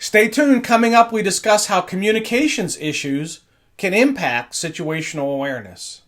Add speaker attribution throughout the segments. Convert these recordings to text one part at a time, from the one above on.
Speaker 1: Stay tuned. Coming up, we discuss how communications issues can impact situational awareness.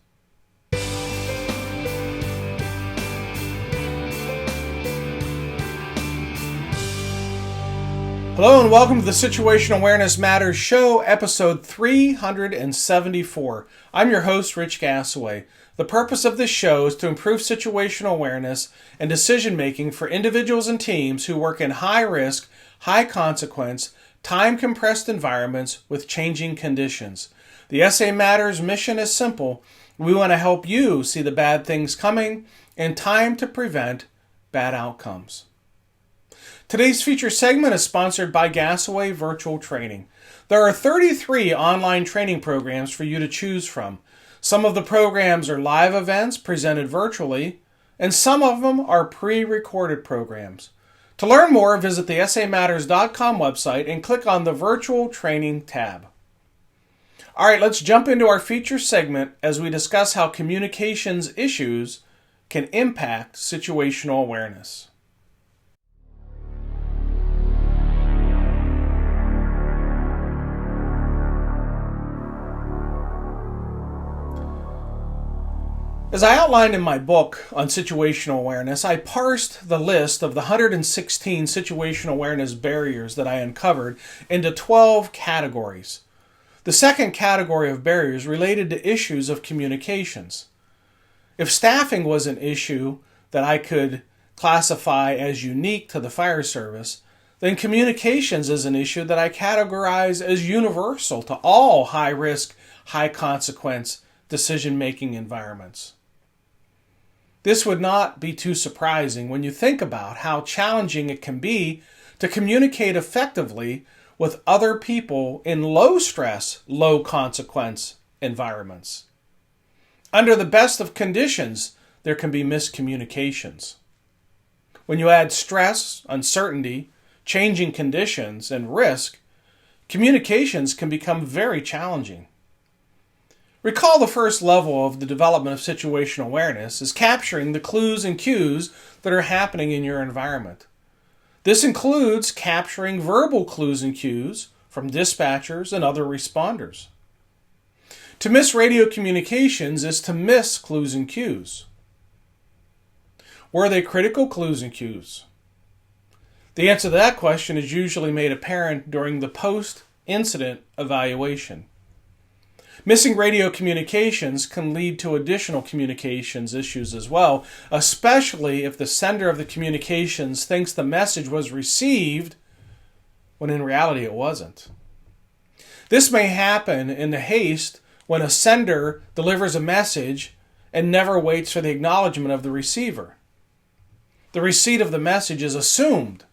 Speaker 1: Hello and welcome to the Situational Awareness Matters Show, episode 374. I'm your host, Rich Gassaway. The purpose of this show is to improve situational awareness and decision-making for individuals and teams who work in high-risk, high-consequence, time-compressed environments with changing conditions. The SA Matters mission is simple. We want to help you see the bad things coming in time to prevent bad outcomes. Today's feature segment is sponsored by Gassaway Virtual Training. There are 33 online training programs for you to choose from. Some of the programs are live events presented virtually, and some of them are pre-recorded programs. To learn more, visit the SAMatters.com website and click on the Virtual Training tab. All right, let's jump into our feature segment as we discuss how communications issues can impact situational awareness. As I outlined in my book on situational awareness, I parsed the list of the 116 situational awareness barriers that I uncovered into 12 categories. The second category of barriers related to issues of communications. If staffing was an issue that I could classify as unique to the fire service, then communications is an issue that I categorize as universal to all high-risk, high-consequence decision-making environments. This would not be too surprising when you think about how challenging it can be to communicate effectively with other people in low-stress, low-consequence environments. Under the best of conditions, there can be miscommunications. When you add stress, uncertainty, changing conditions, and risk, communications can become very challenging. Recall the first level of the development of situational awareness is capturing the clues and cues that are happening in your environment. This includes capturing verbal clues and cues from dispatchers and other responders. To miss radio communications is to miss clues and cues. Were they critical clues and cues? The answer to that question is usually made apparent during the post-incident evaluation. Missing radio communications can lead to additional communications issues as well, especially if the sender of the communications thinks the message was received when in reality it wasn't. This may happen in the haste when a sender delivers a message and never waits for the acknowledgement of the receiver. The receipt of the message is assumed.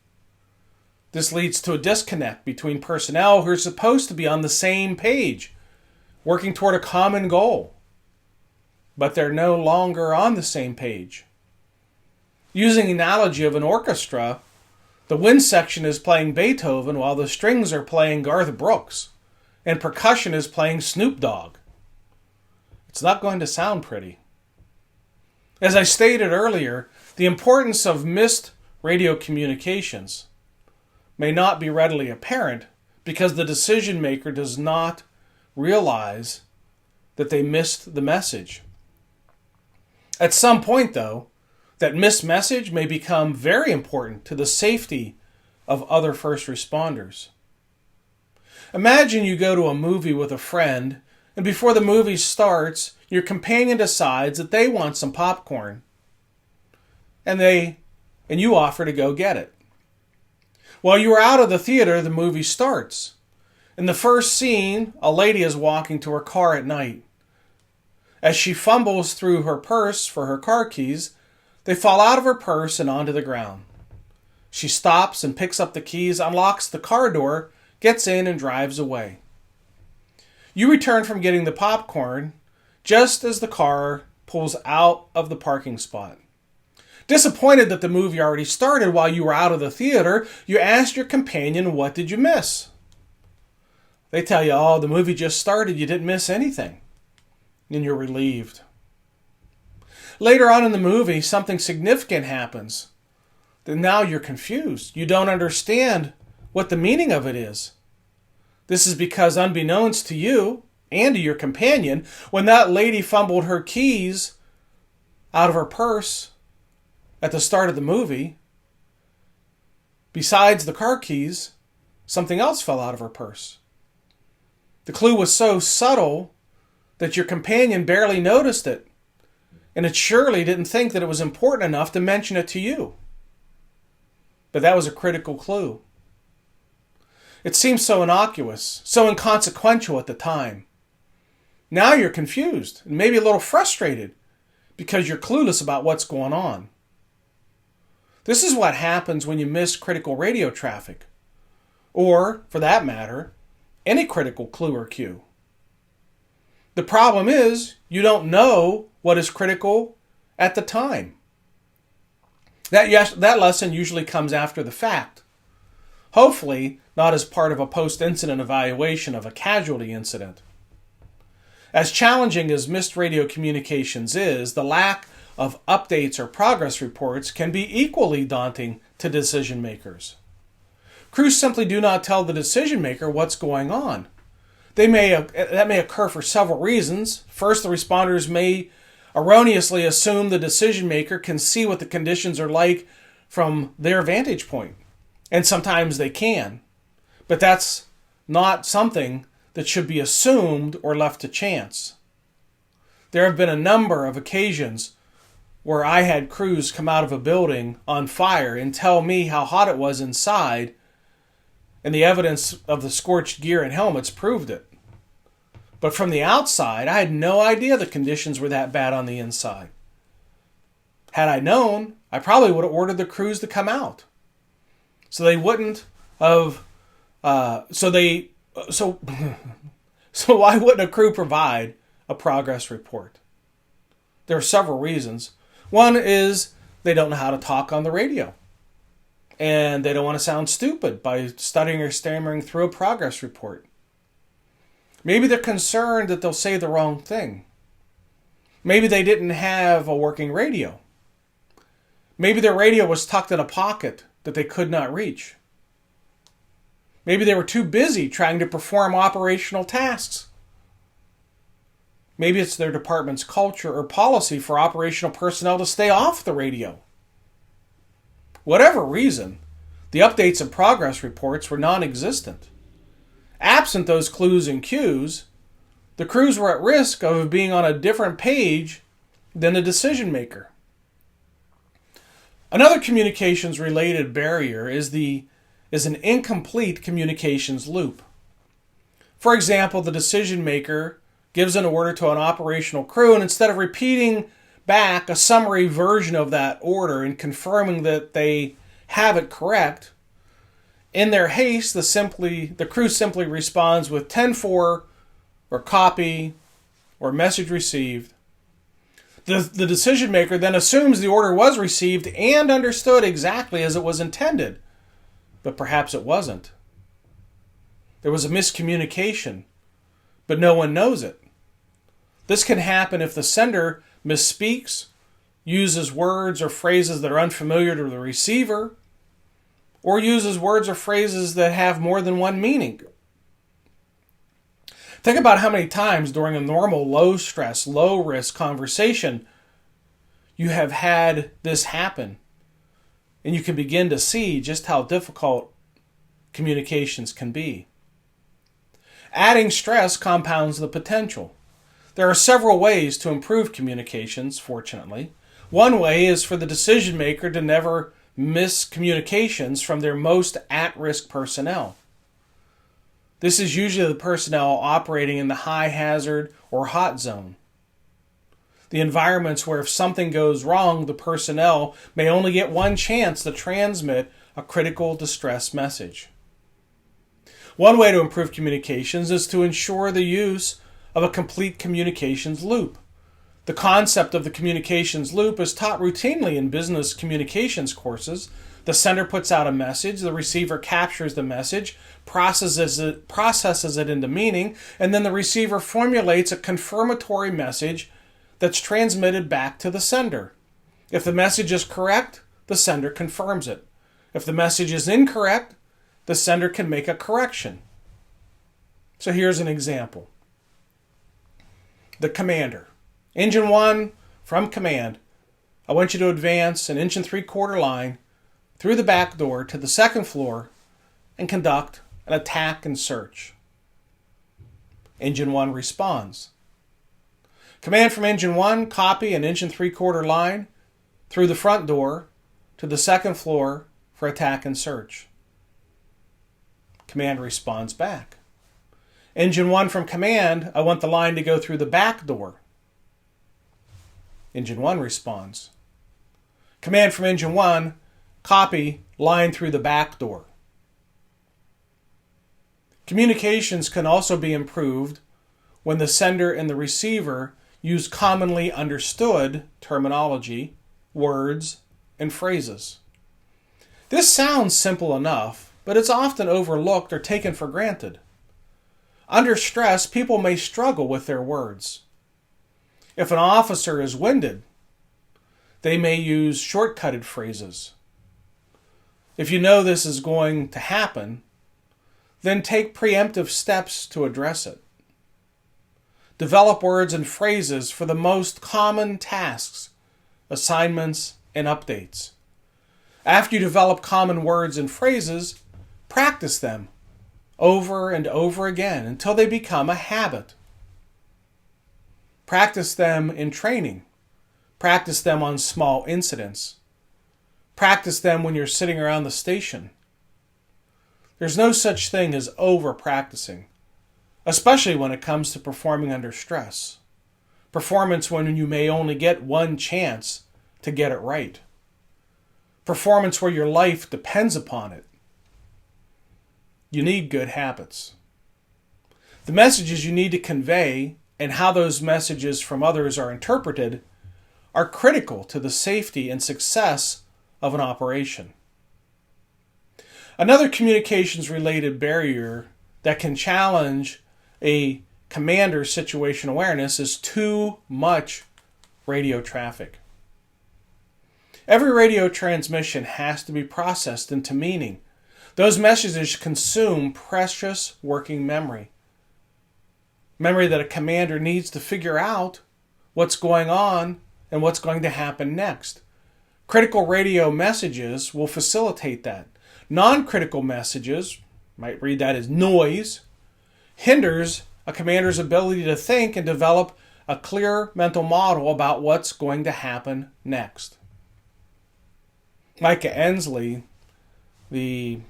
Speaker 1: This leads to a disconnect between personnel who are supposed to be on the same page, working toward a common goal, but they're no longer on the same page. Using the analogy of an orchestra, the wind section is playing Beethoven while the strings are playing Garth Brooks, and percussion is playing Snoop Dogg. It's not going to sound pretty. As I stated earlier, the importance of missed radio communications may not be readily apparent because the decision maker does not realize that they missed the message. At some point, though, that missed message may become very important to the safety of other first responders. Imagine you go to a movie with a friend, and before the movie starts, your companion decides that they want some popcorn, and you offer to go get it. While you are out of the theater, the movie starts. In the first scene, a lady is walking to her car at night. As she fumbles through her purse for her car keys, they fall out of her purse and onto the ground. She stops and picks up the keys, unlocks the car door, gets in and drives away. You return from getting the popcorn just as the car pulls out of the parking spot. Disappointed that the movie already started while you were out of the theater, you ask your companion, "What did you miss?" They tell you, "Oh, the movie just started, you didn't miss anything." And you're relieved. Later on in the movie, something significant happens. Then now you're confused. You don't understand what the meaning of it is. This is because unbeknownst to you and to your companion, when that lady fumbled her keys out of her purse at the start of the movie, besides the car keys, something else fell out of her purse. The clue was so subtle that your companion barely noticed it, and it surely didn't think that it was important enough to mention it to you. But that was a critical clue. It seemed so innocuous, so inconsequential at the time. Now you're confused and maybe a little frustrated because you're clueless about what's going on. This is what happens when you miss critical radio traffic, or, for that matter, any critical clue or cue. The problem is you don't know what is critical at the time. That lesson usually comes after the fact. Hopefully, not as part of a post-incident evaluation of a casualty incident. As challenging as missed radio communications is, the lack of updates or progress reports can be equally daunting to decision makers. Crews simply do not tell the decision maker what's going on. That may occur for several reasons. First, the responders may erroneously assume the decision maker can see what the conditions are like from their vantage point. And sometimes they can. But that's not something that should be assumed or left to chance. There have been a number of occasions where I had crews come out of a building on fire and tell me how hot it was inside, and the evidence of the scorched gear and helmets proved it. But from the outside, I had no idea the conditions were that bad on the inside. Had I known, I probably would have ordered the crews to come out. So they wouldn't have. So why wouldn't a crew provide a progress report? There are several reasons. One is they don't know how to talk on the radio, and they don't want to sound stupid by stuttering or stammering through a progress report. Maybe they're concerned that they'll say the wrong thing. Maybe they didn't have a working radio. Maybe their radio was tucked in a pocket that they could not reach. Maybe they were too busy trying to perform operational tasks. Maybe it's their department's culture or policy for operational personnel to stay off the radio. Whatever reason, the updates and progress reports were non-existent. Absent those clues and cues, the crews were at risk of being on a different page than the decision maker. Another communications-related barrier is an incomplete communications loop. For example, the decision maker gives an order to an operational crew, and instead of repeating back a summary version of that order and confirming that they have it correct, in their haste, the crew simply responds with 10-4 or copy or message received. The decision maker then assumes the order was received and understood exactly as it was intended, but perhaps it wasn't. There was a miscommunication, but no one knows it. This can happen if the sender misspeaks, uses words or phrases that are unfamiliar to the receiver, or uses words or phrases that have more than one meaning. Think about how many times during a normal low-stress, low-risk conversation you have had this happen, and you can begin to see just how difficult communications can be. Adding stress compounds the potential. There are several ways to improve communications, fortunately. One way is for the decision maker to never miss communications from their most at-risk personnel. This is usually the personnel operating in the high hazard or hot zone. The environments where if something goes wrong, the personnel may only get one chance to transmit a critical distress message. One way to improve communications is to ensure the use of a complete communications loop. The concept of the communications loop is taught routinely in business communications courses. The sender puts out a message, the receiver captures the message, processes it into meaning, and then the receiver formulates a confirmatory message that's transmitted back to the sender. If the message is correct, the sender confirms it. If the message is incorrect, the sender can make a correction. So here's an example. The commander. Engine 1 from command. I want you to advance an 1 3/4 line through the back door to the second floor and conduct an attack and search. Engine 1 responds. Command from Engine 1, copy an 1 3/4 line through the front door to the second floor for attack and search. Command responds back. Engine 1 from command, I want the line to go through the back door. Engine 1 responds. Command from Engine 1, copy line through the back door. Communications can also be improved when the sender and the receiver use commonly understood terminology, words, and phrases. This sounds simple enough, but it's often overlooked or taken for granted. Under stress, people may struggle with their words. If an officer is winded, they may use shortcutted phrases. If you know this is going to happen, then take preemptive steps to address it. Develop words and phrases for the most common tasks, assignments, and updates. After you develop common words and phrases, practice them over and over again until they become a habit. Practice them in training. Practice them on small incidents. Practice them when you're sitting around the station. There's no such thing as over-practicing, especially when it comes to performing under stress. Performance when you may only get one chance to get it right. Performance where your life depends upon it. You need good habits. The messages you need to convey and how those messages from others are interpreted are critical to the safety and success of an operation. Another communications-related barrier that can challenge a commander's situation awareness is too much radio traffic. Every radio transmission has to be processed into meaning. Those messages consume precious working memory. Memory that a commander needs to figure out what's going on and what's going to happen next. Critical radio messages will facilitate that. Non-critical messages, might read that as noise, hinders a commander's ability to think and develop a clear mental model about what's going to happen next. Micah Ensley, the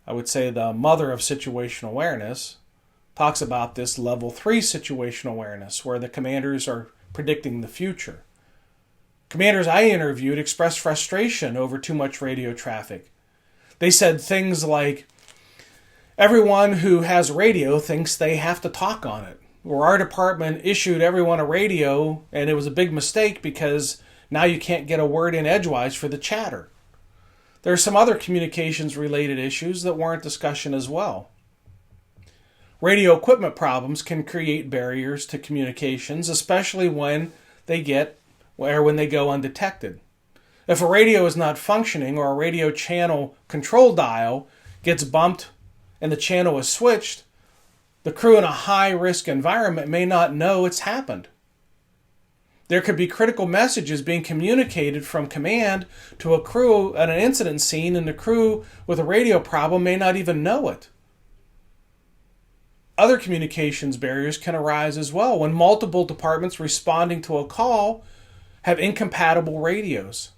Speaker 1: mother of situational awareness, talks about this level 3 situational awareness, where the commanders are predicting the future. Commanders I interviewed expressed frustration over too much radio traffic. They said things like, everyone who has radio thinks they have to talk on it. Or our department issued everyone a radio and it was a big mistake because now you can't get a word in edgewise for the chatter. There are some other communications related issues that warrant discussion as well. Radio equipment problems can create barriers to communications, especially when they go undetected. If a radio is not functioning or a radio channel control dial gets bumped and the channel is switched, the crew in a high-risk environment may not know it's happened. There could be critical messages being communicated from command to a crew at an incident scene, and the crew with a radio problem may not even know it. Other communications barriers can arise as well when multiple departments responding to a call have incompatible radios.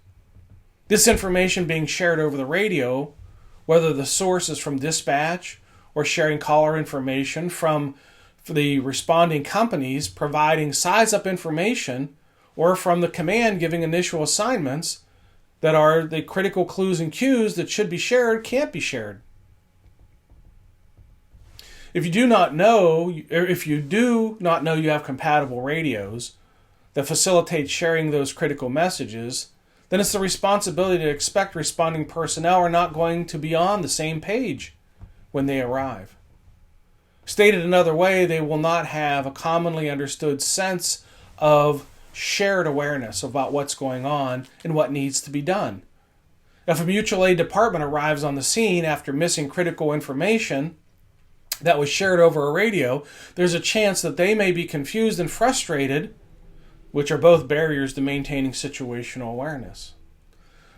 Speaker 1: This information being shared over the radio, whether the source is from dispatch or sharing caller information from the responding companies providing size-up information, or from the command giving initial assignments that are the critical clues and cues that should be shared, can't be shared. If you do not know you have compatible radios that facilitate sharing those critical messages, then it's the responsibility to expect responding personnel are not going to be on the same page when they arrive. Stated another way, they will not have a commonly understood sense of shared awareness about what's going on and what needs to be done. If a mutual aid department arrives on the scene after missing critical information that was shared over a radio, there's a chance that they may be confused and frustrated, which are both barriers to maintaining situational awareness.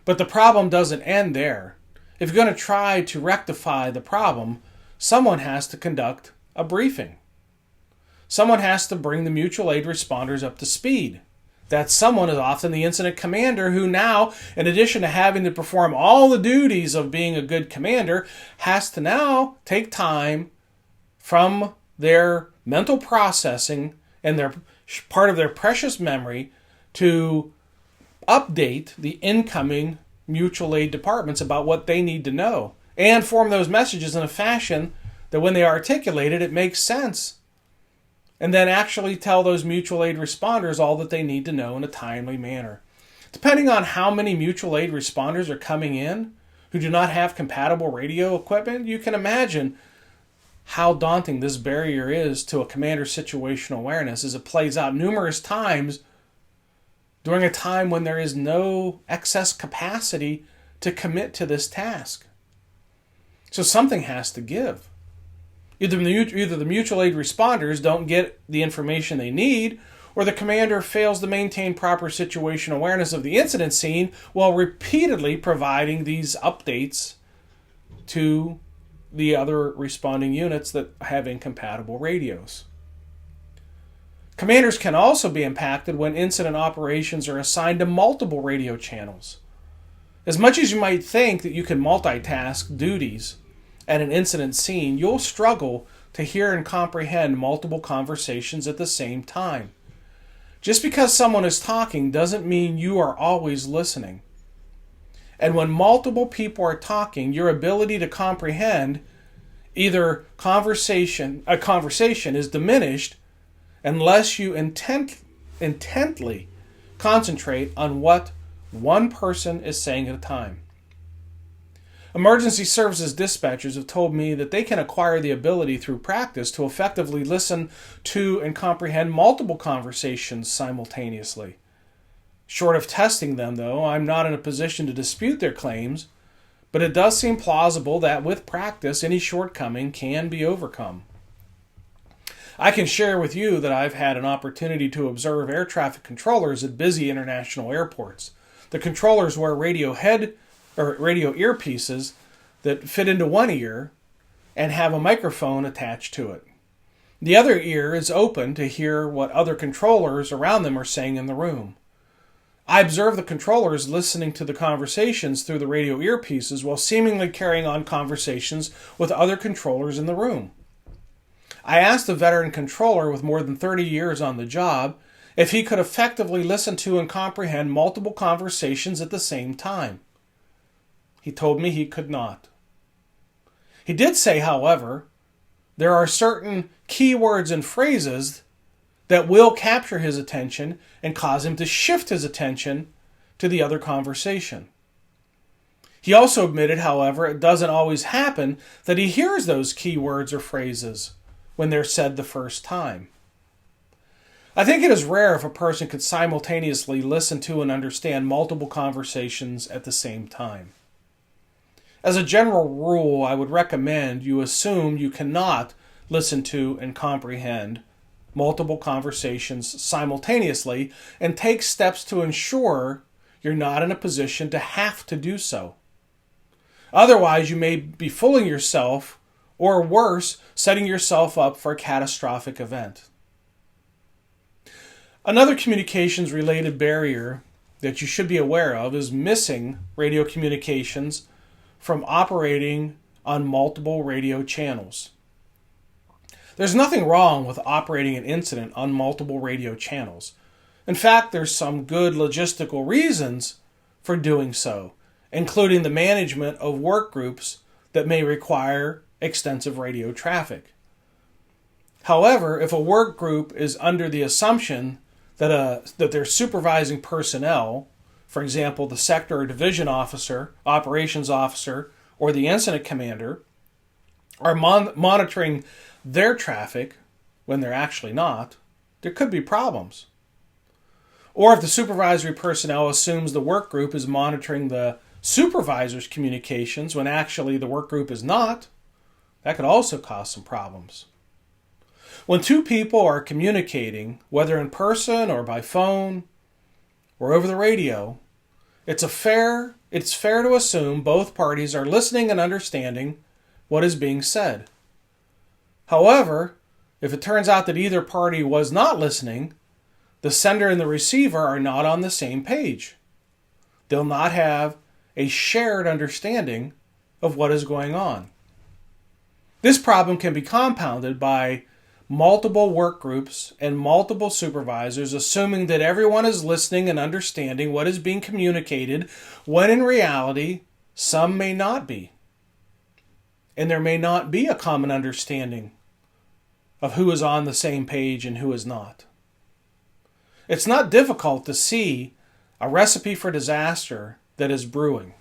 Speaker 1: But the problem doesn't end there. If you're going to try to rectify the problem, someone has to conduct a briefing. Someone has to bring the mutual aid responders up to speed. That someone is often the incident commander, who now, in addition to having to perform all the duties of being a good commander, has to now take time from their mental processing and their part of their precious memory to update the incoming mutual aid departments about what they need to know and form those messages in a fashion that when they articulate it, it makes sense. And then actually tell those mutual aid responders all that they need to know in a timely manner. Depending on how many mutual aid responders are coming in who do not have compatible radio equipment, you can imagine how daunting this barrier is to a commander's situational awareness as it plays out numerous times during a time when there is no excess capacity to commit to this task. So something has to give. Either the mutual aid responders don't get the information they need, or the commander fails to maintain proper situational awareness of the incident scene while repeatedly providing these updates to the other responding units that have incompatible radios. Commanders can also be impacted when incident operations are assigned to multiple radio channels. As much as you might think that you can multitask duties at an incident scene, you'll struggle to hear and comprehend multiple conversations at the same time. Just because someone is talking doesn't mean you are always listening. And when multiple people are talking, your ability to comprehend a conversation is diminished unless you intently concentrate on what one person is saying at a time. Emergency services dispatchers have told me that they can acquire the ability through practice to effectively listen to and comprehend multiple conversations simultaneously. Short of testing them, though, I'm not in a position to dispute their claims, but it does seem plausible that with practice, any shortcoming can be overcome. I can share with you that I've had an opportunity to observe air traffic controllers at busy international airports. The controllers wear radio earpieces that fit into one ear and have a microphone attached to it. The other ear is open to hear what other controllers around them are saying in the room. I observe the controllers listening to the conversations through the radio earpieces while seemingly carrying on conversations with other controllers in the room. I asked a veteran controller with more than 30 years on the job if he could effectively listen to and comprehend multiple conversations at the same time. He told me he could not. He did say, however, there are certain key words and phrases that will capture his attention and cause him to shift his attention to the other conversation. He also admitted, however, it doesn't always happen that he hears those key words or phrases when they're said the first time. I think it is rare if a person could simultaneously listen to and understand multiple conversations at the same time. As a general rule, I would recommend you assume you cannot listen to and comprehend multiple conversations simultaneously and take steps to ensure you're not in a position to have to do so. Otherwise, you may be fooling yourself, or worse, setting yourself up for a catastrophic event. Another communications-related barrier that you should be aware of is missing radio communications from operating on multiple radio channels. There's nothing wrong with operating an incident on multiple radio channels. In fact, there's some good logistical reasons for doing so, including the management of work groups that may require extensive radio traffic. However, if a work group is under the assumption that their supervising personnel, for example, the sector or division officer, operations officer, or the incident commander, are monitoring their traffic when they're actually not, there could be problems. Or if the supervisory personnel assumes the work group is monitoring the supervisors' communications when actually the work group is not, that could also cause some problems. When two people are communicating, whether in person or by phone or over the radio, it's fair to assume both parties are listening and understanding what is being said. However, if it turns out that either party was not listening, the sender and the receiver are not on the same page. They'll not have a shared understanding of what is going on. This problem can be compounded by multiple work groups and multiple supervisors assuming that everyone is listening and understanding what is being communicated, when in reality, some may not be. And there may not be a common understanding of who is on the same page and who is not. It's not difficult to see a recipe for disaster that is brewing.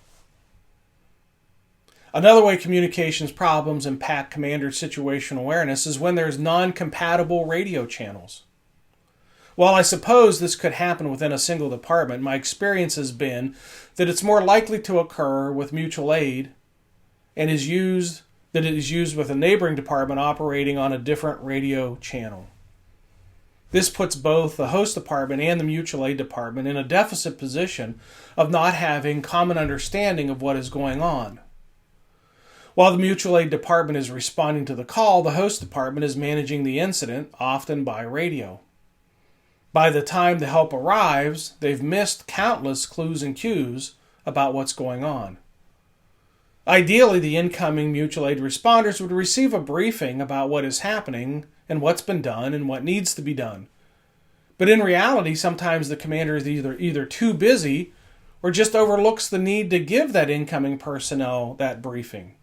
Speaker 1: Another way communications problems impact commander situational awareness is when there's non-compatible radio channels. While I suppose this could happen within a single department, my experience has been that it's more likely to occur with mutual aid and it is used with a neighboring department operating on a different radio channel. This puts both the host department and the mutual aid department in a deficit position of not having common understanding of what is going on. While the mutual aid department is responding to the call, the host department is managing the incident, often by radio. By the time the help arrives, they've missed countless clues and cues about what's going on. Ideally, the incoming mutual aid responders would receive a briefing about what is happening and what's been done and what needs to be done. But in reality, sometimes the commander is either too busy or just overlooks the need to give that incoming personnel that briefing.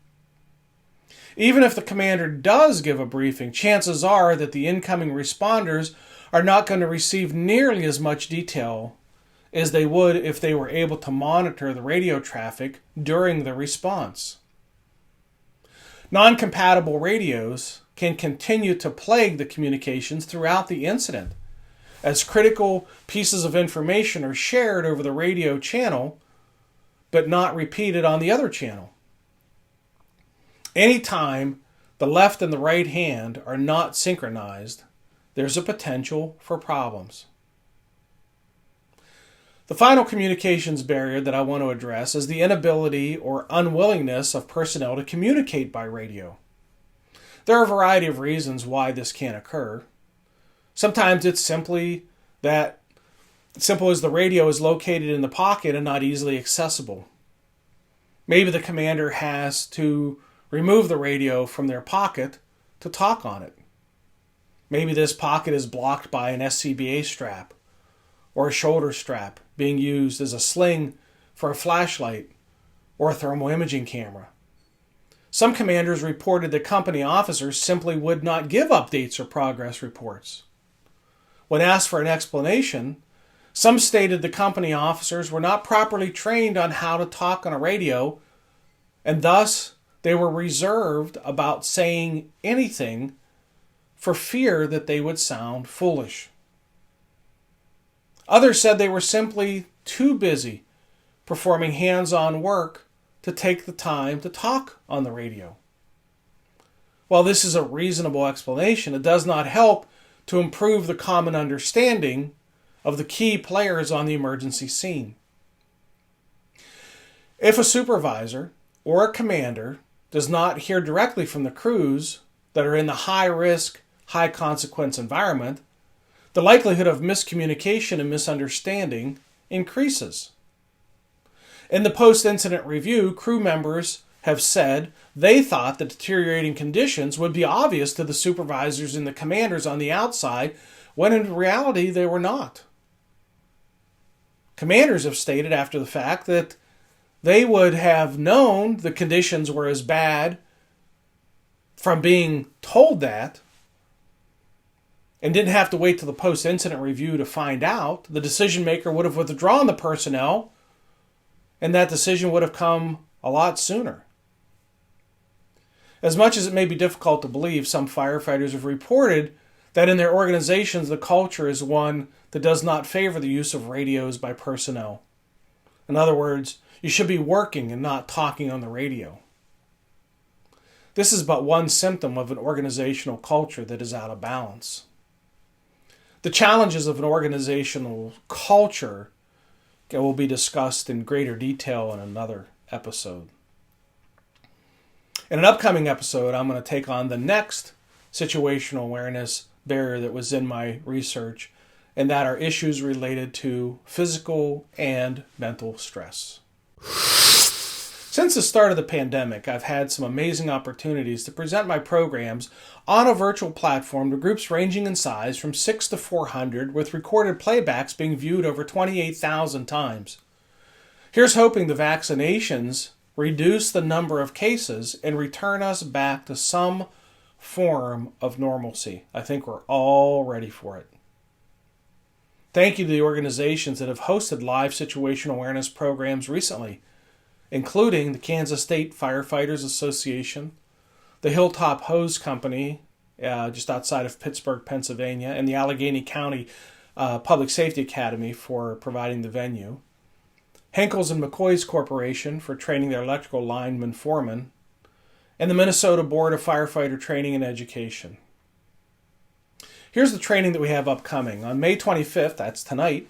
Speaker 1: Even if the commander does give a briefing, chances are that the incoming responders are not going to receive nearly as much detail as they would if they were able to monitor the radio traffic during the response. Non-compatible radios can continue to plague the communications throughout the incident, as critical pieces of information are shared over the radio channel, but not repeated on the other channel. Anytime the left and the right hand are not synchronized, there's a potential for problems. The final communications barrier that I want to address is the inability or unwillingness of personnel to communicate by radio. There are a variety of reasons why this can occur. Sometimes it's simple as the radio is located in the pocket and not easily accessible. Maybe the commander has to remove the radio from their pocket to talk on it. Maybe this pocket is blocked by an SCBA strap or a shoulder strap being used as a sling for a flashlight or a thermal imaging camera. Some commanders reported that company officers simply would not give updates or progress reports. When asked for an explanation, some stated the company officers were not properly trained on how to talk on a radio, and thus they were reserved about saying anything for fear that they would sound foolish. Others said they were simply too busy performing hands-on work to take the time to talk on the radio. While this is a reasonable explanation, it does not help to improve the common understanding of the key players on the emergency scene. If a supervisor or a commander does not hear directly from the crews that are in the high-risk, high-consequence environment, the likelihood of miscommunication and misunderstanding increases. In the post-incident review, crew members have said they thought the deteriorating conditions would be obvious to the supervisors and the commanders on the outside, when in reality they were not. Commanders have stated after the fact that they would have known the conditions were as bad from being told that, and didn't have to wait till the post-incident review to find out. The decision maker would have withdrawn the personnel, and that decision would have come a lot sooner. As much as it may be difficult to believe, some firefighters have reported that in their organizations the culture is one that does not favor the use of radios by personnel, In other words, you should be working and not talking on the radio. This is but one symptom of an organizational culture that is out of balance. The challenges of an organizational culture will be discussed in greater detail in another episode. In an upcoming episode, I'm going to take on the next situational awareness barrier that was in my research, and that are issues related to physical and mental stress. Since the start of the pandemic, I've had some amazing opportunities to present my programs on a virtual platform to groups ranging in size from 6 to 400, with recorded playbacks being viewed over 28,000 times. Here's hoping the vaccinations reduce the number of cases and return us back to some form of normalcy. I think we're all ready for it. Thank you to the organizations that have hosted live situational awareness programs recently, including the Kansas State Firefighters Association, the Hilltop Hose Company, just outside of Pittsburgh, Pennsylvania, and the Allegheny County Public Safety Academy for providing the venue, Henkels and McCoy's Corporation for training their electrical lineman foremen, and the Minnesota Board of Firefighter Training and Education. Here's the training that we have upcoming. On May 25th, that's tonight,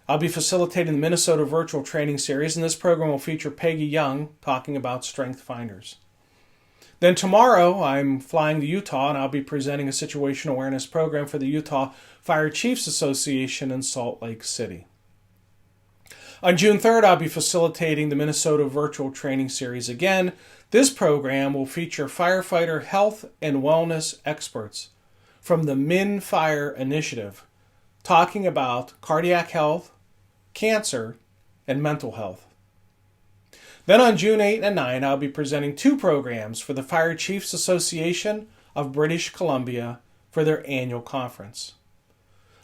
Speaker 1: I'll be facilitating the Minnesota Virtual Training Series, and this program will feature Peggy Young talking about Strength Finders. Then tomorrow, I'm flying to Utah, and I'll be presenting a situational awareness program for the Utah Fire Chiefs Association in Salt Lake City. On June 3rd, I'll be facilitating the Minnesota Virtual Training Series again. This program will feature firefighter health and wellness experts from the MinFire Initiative, talking about cardiac health, cancer, and mental health. Then on June 8 and 9, I'll be presenting two programs for the Fire Chiefs Association of British Columbia for their annual conference.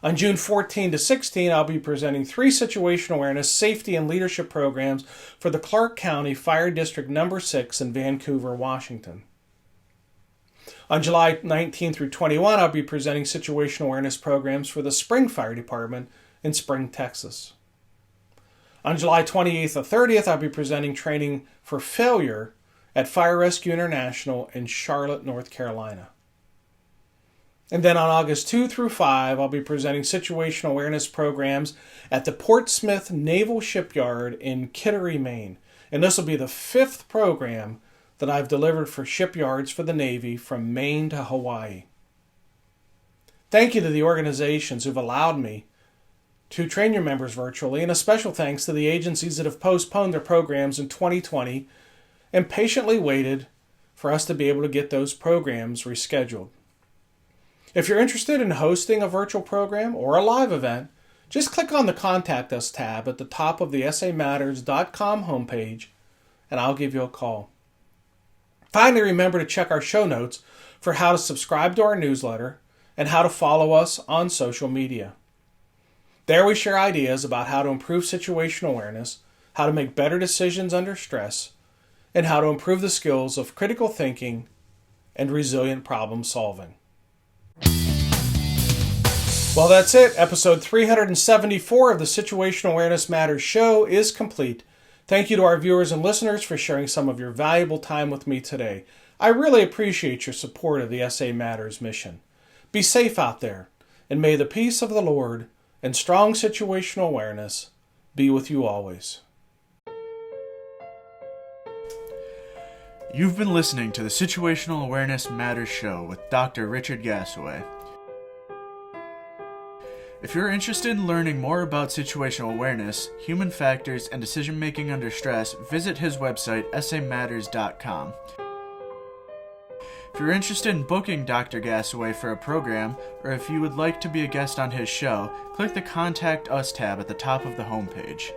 Speaker 1: On June 14 to 16, I'll be presenting three situational awareness, safety, and leadership programs for the Clark County Fire District No. 6 in Vancouver, Washington. On July 19 through 21, I'll be presenting situational awareness programs for the Spring Fire Department in Spring, Texas. On July 28th to 30th, I'll be presenting training for failure at Fire Rescue International in Charlotte, North Carolina. And then on August 2 through 5, I'll be presenting situational awareness programs at the Portsmouth Naval Shipyard in Kittery, Maine. And this will be the fifth program that I've delivered for shipyards for the Navy from Maine to Hawaii. Thank you to the organizations who've allowed me to train your members virtually, and a special thanks to the agencies that have postponed their programs in 2020 and patiently waited for us to be able to get those programs rescheduled. If you're interested in hosting a virtual program or a live event, just click on the Contact Us tab at the top of the samatters.com homepage, and I'll give you a call. Finally, remember to check our show notes for how to subscribe to our newsletter and how to follow us on social media. There we share ideas about how to improve situational awareness, how to make better decisions under stress, and how to improve the skills of critical thinking and resilient problem solving. Well, that's it. Episode 374 of the Situational Awareness Matters show is complete. Thank you to our viewers and listeners for sharing some of your valuable time with me today. I really appreciate your support of the SA Matters mission. Be safe out there, and may the peace of the Lord and strong situational awareness be with you always.
Speaker 2: You've been listening to the Situational Awareness Matters show with Dr. Richard Gassaway. If you're interested in learning more about situational awareness, human factors, and decision-making under stress, visit his website, samatters.com. If you're interested in booking Dr. Gassaway for a program, or if you would like to be a guest on his show, click the Contact Us tab at the top of the homepage.